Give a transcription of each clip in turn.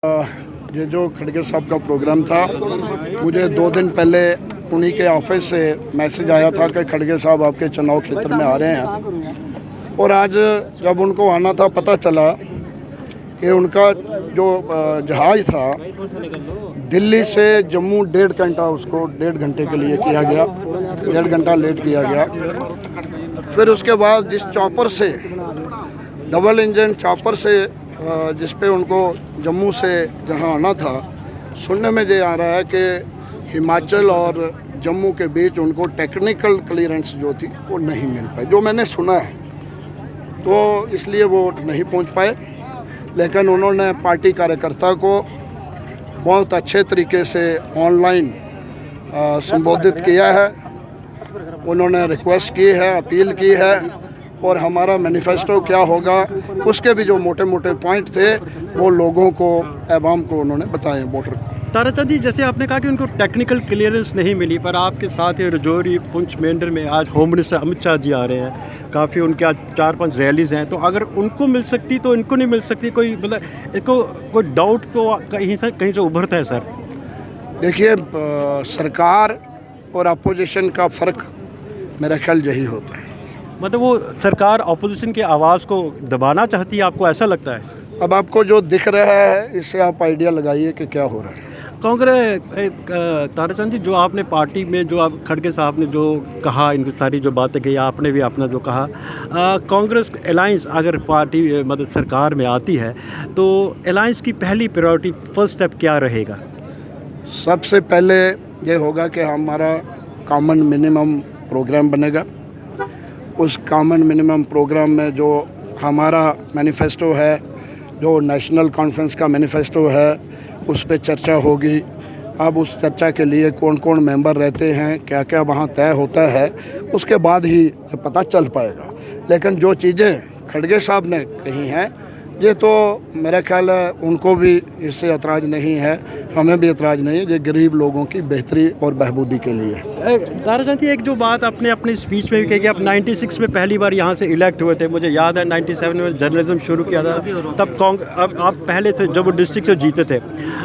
ये जो खड़गे साहब का प्रोग्राम था, मुझे 2 दिन पहले उन्हीं के ऑफिस से मैसेज आया था कि खड़गे साहब आपके चुनाव क्षेत्र में आ रहे हैं। और आज जब उनको आना था, पता चला कि उनका जो जहाज़ था दिल्ली से जम्मू 1.5 घंटा, उसको 1.5 घंटे के लिए किया गया, 1.5 घंटा लेट किया गया। फिर उसके बाद जिस चॉपर से, डबल इंजन चॉपर से जिस पे उनको जम्मू से जहां आना था, सुनने में ये आ रहा है कि हिमाचल और जम्मू के बीच उनको टेक्निकल क्लियरेंस जो थी वो नहीं मिल पाई, जो मैंने सुना है। तो इसलिए वो नहीं पहुंच पाए, लेकिन उन्होंने पार्टी कार्यकर्ता को बहुत अच्छे तरीके से ऑनलाइन संबोधित किया है। उन्होंने रिक्वेस्ट की है, अपील की है, और हमारा मैनिफेस्टो क्या होगा उसके भी जो मोटे मोटे पॉइंट थे वो लोगों को, अवाम को उन्होंने बताए, वोटर को। ताराचंद जी, जैसे आपने कहा कि उनको टेक्निकल क्लियरेंस नहीं मिली, पर आपके साथ ही रजौरी, पुंछ, मेंढर में आज होम मिनिस्टर अमित शाह जी आ रहे हैं, काफ़ी उनके आज 4-5 रैलीज़ हैं। तो अगर उनको मिल सकती तो इनको नहीं मिल सकती, कोई मतलब इनको कोई डाउट तो कहीं से उभरता है सर? देखिए, सरकार और अपोजिशन का फ़र्क मेरा ख्याल यही होता है। मतलब वो सरकार अपोजिशन की आवाज़ को दबाना चाहती है, आपको ऐसा लगता है? अब आपको जो दिख रहा है इससे आप आइडिया लगाइए कि क्या हो रहा है। कांग्रेस, ताराचंद जी, जो आपने पार्टी में, जो आप खड़गे साहब ने जो कहा, इनकी सारी जो बातें कही, आपने भी अपना जो कहा, कांग्रेस अलायंस अगर पार्टी मतलब सरकार में आती है तो अलायंस की पहली प्रायोरिटी, फर्स्ट स्टेप क्या रहेगा? सबसे पहले ये होगा कि हमारा कॉमन मिनिमम प्रोग्राम बनेगा। उस कॉमन मिनिमम प्रोग्राम में जो हमारा मैनिफेस्टो है, जो नेशनल कॉन्फ्रेंस का मैनिफेस्टो है, उस पे चर्चा होगी। अब उस चर्चा के लिए कौन कौन मेंबर रहते हैं, क्या क्या वहाँ तय होता है, उसके बाद ही पता चल पाएगा। लेकिन जो चीज़ें खड़गे साहब ने कही हैं, ये तो मेरा ख्याल है उनको भी इससे एतराज़ नहीं है, हमें भी एतराज़ नहीं है। ये गरीब लोगों की बेहतरी और बहबूदी के लिए। ताराचंद जी, एक जो बात आपने अपनी स्पीच में भी कही कि आप 96 में पहली बार यहाँ से इलेक्ट हुए थे, मुझे याद है 97 में जर्नलिज्म शुरू किया था, तब अब आप पहले थे जब डिस्ट्रिक्ट से जीते थे।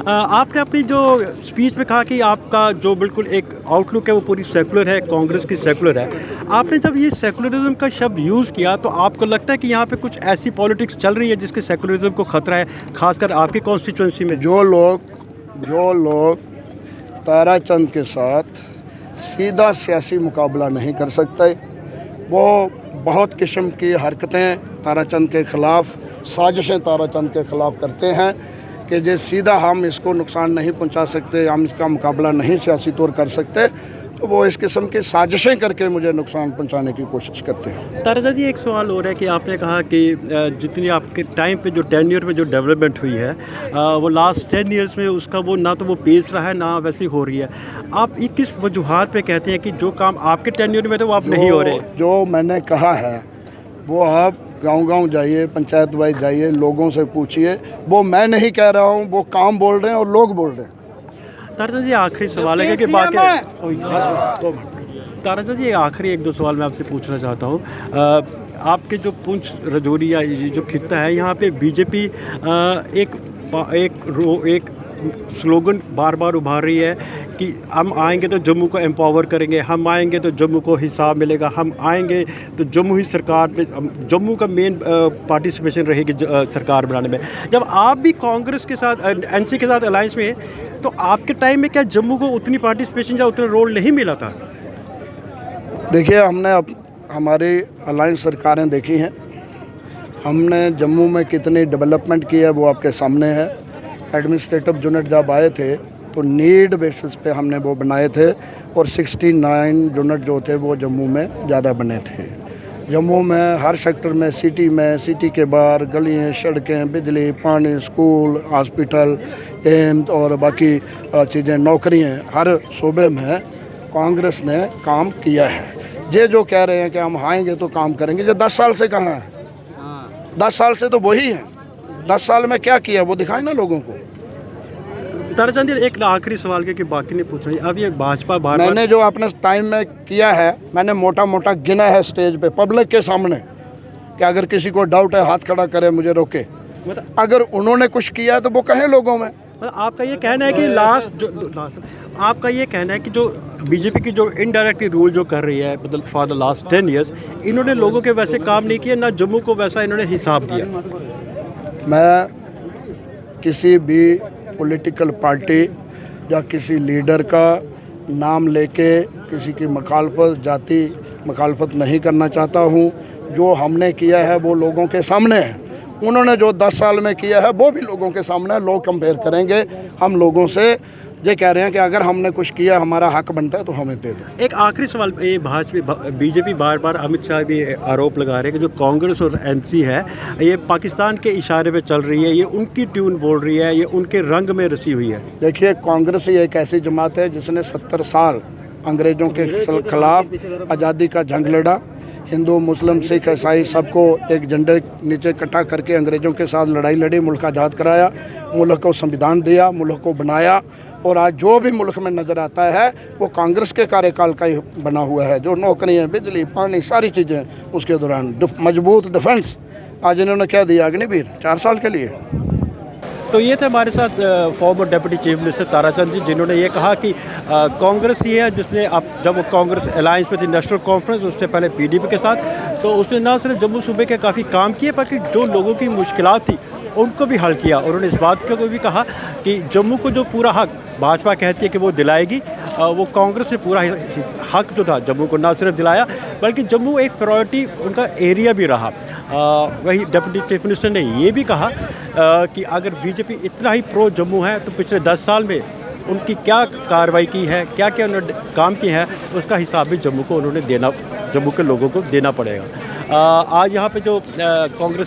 आपने अपनी जो स्पीच में कहा कि आपका जो बिल्कुल एक आउटलुक है वो पूरी सेकुलर है, कांग्रेस की सेकुलर है। आपने जब ये सेकुलरिज्म का शब्द यूज़ किया तो आपको लगता है कि यहाँ पे कुछ ऐसी पॉलिटिक्स चल रही है जिसके सेकुलरिज्म को ख़तरा है, खासकर आपकी कॉन्स्टिट्यूंसी में? जो लोग ताराचंद के साथ सीधा सियासी मुकाबला नहीं कर सकते, वो बहुत किस्म की हरकतें ताराचंद के ख़िलाफ़, साजिशें ताराचंद के ख़िलाफ़ करते हैं कि जो सीधा हम इसको नुकसान नहीं पहुंचा सकते, हम इसका मुकाबला नहीं सियासी तौर कर सकते, तो वो इस किस्म की साजिशें करके मुझे नुकसान पहुंचाने की कोशिश करते हैं। ताराचंद जी, एक सवाल हो रहा है कि आपने कहा कि जितनी आपके टाइम पे जो टेन्योर में जो डेवलपमेंट हुई है, वो लास्ट 10 ईयर्स में उसका वो ना तो वो पेस रहा है, ना वैसी हो रही है। आप ये किस वजूहात पे कहते हैं कि जो काम आपके टेन्योर में थे वो आप नहीं हो रहे? जो मैंने कहा है वो आप गांव-गांव जाइए, पंचायत वाइज जाइए, लोगों से पूछिए। वो मैं नहीं कह रहा हूँ, वो काम बोल रहे हैं और लोग बोल रहे हैं। ताराचंद जी, आखिरी सवाल है कि बाकी ताराचंद जी, आखिरी 1-2 सवाल मैं आपसे पूछना चाहता हूँ। आपके जो पुंछ, रजौरी या ये जो खित्ता है, यहाँ पे बीजेपी एक स्लोगन बार बार उभार रही है कि हम आएंगे तो जम्मू को एम्पावर करेंगे, हम आएंगे तो जम्मू को हिसाब मिलेगा, हम आएंगे तो जम्मू ही सरकार में, जम्मू का मेन पार्टिसिपेशन रहेगी सरकार बनाने में। जब आप भी कांग्रेस के साथ, एनसी के साथ अलायंस में, तो आपके टाइम में क्या जम्मू को उतनी पार्टिसिपेशन या उतना रोल नहीं मिला था? देखिए, हमने हमारी अलायंस सरकारें देखी हैं, हमने जम्मू में कितनी डेवलपमेंट की है वो आपके सामने है। एडमिनिस्ट्रेटिव यूनिट जब आए थे तो नीड बेसिस पे हमने वो बनाए थे, और 69 यूनिट जो थे वो जम्मू में ज़्यादा बने थे। जम्मू में हर सेक्टर में, सिटी में, सिटी के बाहर गलियाँ, सड़कें, बिजली, पानी, स्कूल, हॉस्पिटल, एम्स और बाकी चीज़ें, नौकरियाँ, हर सूबे में कांग्रेस ने काम किया है। ये जो कह रहे हैं कि हम आएंगे तो काम करेंगे, जो 10 साल से कहाँ है? 10 साल से तो वही है। 10 साल में क्या किया वो दिखाए ना लोगों को। ताराचंद जी, एक आखिरी सवाल के कि बाकी नहीं पूछ रही, अब ये भाजपा मैंने जो अपने टाइम में किया है, मैंने मोटा मोटा गिना है स्टेज पे, पब्लिक के सामने, कि अगर किसी को डाउट है हाथ खड़ा करे, मुझे रोके। मतलब अगर उन्होंने कुछ किया है तो वो कहें लोगों में। आपका ये कहना है कि आपका ये कहना है कि जो बीजेपी की जो इनडायरेक्टली रूल जो कर रही है मतलब फॉर द लास्ट 10 ईयर्स, इन्होंने लोगों के वैसे काम नहीं किए, ना जम्मू को वैसा इन्होंने हिसाब दिया। मैं किसी भी पॉलिटिकल पार्टी या किसी लीडर का नाम लेके किसी की मुखालफत, जाति मुखालफत नहीं करना चाहता हूँ। जो हमने किया है वो लोगों के सामने है, उन्होंने जो 10 साल में किया है वो भी लोगों के सामने है। लोग कंपेयर करेंगे हम लोगों से। ये कह रहे हैं कि अगर हमने कुछ किया, हमारा हक बनता है तो हमें दे दो। एक आखिरी सवाल, ये भाजपा बीजेपी बार बार अमित शाह भी आरोप लगा रहे हैं कि जो कांग्रेस और एनसी है ये पाकिस्तान के इशारे पे चल रही है, ये उनकी ट्यून बोल रही है, ये उनके रंग में रसी हुई है। देखिए, कांग्रेस ही एक ऐसी जमात है जिसने 70 साल अंग्रेज़ों के खिलाफ आज़ादी का जंग लड़ा। हिंदू, मुस्लिम, सिख, ईसाई सबको एक झंडे नीचे इकट्ठा करके अंग्रेज़ों के साथ लड़ाई लड़ी, मुल्क आज़ाद कराया, मुल्क को संविधान दिया, मुल्क को बनाया। और आज जो भी मुल्क में नज़र आता है वो कांग्रेस के कार्यकाल का ही बना हुआ है। जो नौकरियाँ, बिजली, पानी, सारी चीज़ें उसके दौरान मजबूत डिफेंस। आज इन्होंने क्या दिया अग्निवीर 4 साल के लिए। तो ये थे हमारे साथ former deputy chief minister Tarachand ji, जिन्होंने ये कहा कि कांग्रेस ही है जिसने अब जब कांग्रेस अलायंस में थी नेशनल कॉन्फ्रेंस, उससे पहले पीडीपी के साथ, तो उसने ना सिर्फ जम्मू सूबे के काफ़ी काम किए बल्कि जो लोगों की मुश्किलात थी उनको भी हल किया। उन्होंने इस बात को भी कहा कि जम्मू को जो पूरा हक भाजपा कहती है कि वो दिलाएगी, वो कांग्रेस ने पूरा हक जो था जम्मू को ना सिर्फ दिलाया बल्कि जम्मू एक प्रायोरिटी उनका एरिया भी रहा। वही डिप्टी चीफ मिनिस्टर ने ये भी कहा कि अगर बीजेपी इतना ही प्रो जम्मू है तो पिछले 10 साल में उनकी क्या कार्रवाई की है, क्या क्या उन्होंने काम किए हैं, उसका हिसाब भी जम्मू को उन्होंने देना, जम्मू के लोगों को देना पड़ेगा। आज यहाँ पे जो कांग्रेस